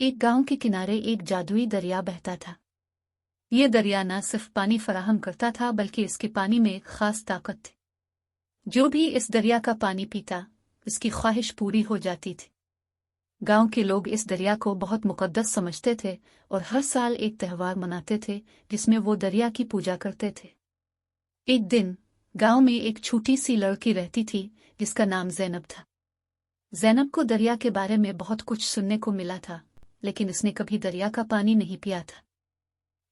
एक गांव के किनारे एक जादुई दरिया बहता था। ये दरिया न सिर्फ पानी फराहम करता था बल्कि इसके पानी में एक खास ताकत थी। जो भी इस दरिया का पानी पीता उसकी ख्वाहिश पूरी हो जाती थी। गांव के लोग इस दरिया को बहुत मुकद्दस समझते थे और हर साल एक त्यौहार मनाते थे जिसमें वो दरिया की पूजा करते थे। एक दिन गांव में एक छोटी सी लड़की रहती थी जिसका नाम ज़ैनब था। ज़ैनब को दरिया के बारे में बहुत कुछ सुनने को मिला था, लेकिन उसने कभी दरिया का पानी नहीं पिया था।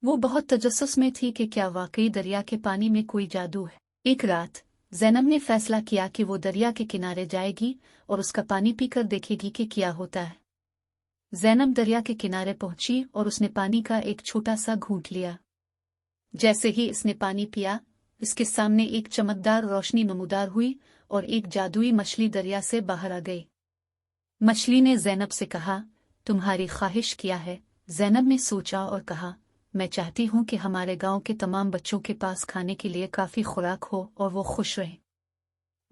वो बहुत तजस्सुस में थी कि क्या वाकई दरिया के पानी में कोई जादू है। एक रात ज़ैनब ने फैसला किया कि वो दरिया के किनारे जाएगी और उसका पानी पीकर देखेगी कि क्या होता है। ज़ैनब दरिया के किनारे पहुंची और उसने पानी का एक छोटा सा घूंट लिया। जैसे ही इसने पानी पिया, इसके सामने एक चमकदार रोशनी नमूदार हुई और एक जादुई मछली दरिया से बाहर आ गई। मछली ने ज़ैनब से कहा, तुम्हारी ख्वाहिश क्या है? ज़ैनब ने सोचा और कहा, मैं चाहती हूँ कि हमारे गांव के तमाम बच्चों के पास खाने के लिए काफी खुराक हो और वो खुश रहें।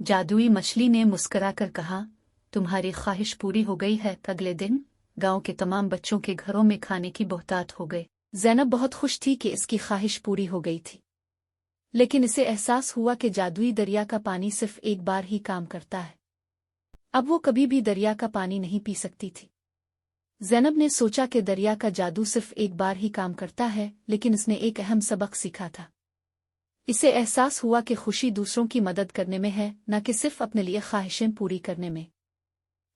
जादुई मछली ने मुस्कुराकर कहा, तुम्हारी ख्वाहिश पूरी हो गई है। अगले दिन गांव के तमाम बच्चों के घरों में खाने की बहुतायत हो गई। ज़ैनब बहुत खुश थी कि इसकी ख्वाहिश पूरी हो गई थी, लेकिन इसे एहसास हुआ कि जादुई दरिया का पानी सिर्फ एक बार ही काम करता है। अब वो कभी भी दरिया का पानी नहीं पी सकती थी। ज़ैनब ने सोचा कि दरिया का जादू सिर्फ एक बार ही काम करता है, लेकिन इसने एक अहम सबक सीखा था। इसे एहसास हुआ कि खुशी दूसरों की मदद करने में है, न कि सिर्फ अपने लिए ख्वाहिशें पूरी करने में।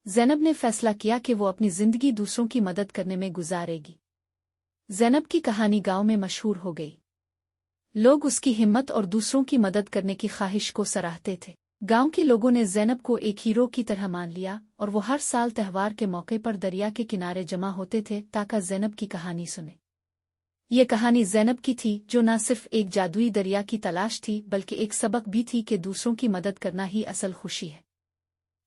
ज़ैनब ने फैसला किया कि वो अपनी जिंदगी दूसरों की मदद करने में गुजारेगी। ज़ैनब की कहानी गांव में मशहूर हो गई। लोग उसकी हिम्मत और दूसरों की मदद करने की ख्वाहिश को सराहते थे। गांव के लोगों ने ज़ैनब को एक हीरो की तरह मान लिया और वो हर साल त्यौहार के मौके पर दरिया के किनारे जमा होते थे ताकि ज़ैनब की कहानी सुने। ये कहानी ज़ैनब की थी, जो न सिर्फ एक जादुई दरिया की तलाश थी बल्कि एक सबक भी थी कि दूसरों की मदद करना ही असल खुशी है।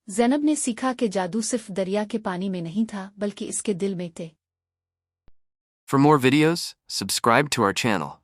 ज़ैनब ने सीखा कि जादू सिर्फ दरिया के पानी में नहीं था बल्कि इसके दिल में थे। For more videos, subscribe to our channel.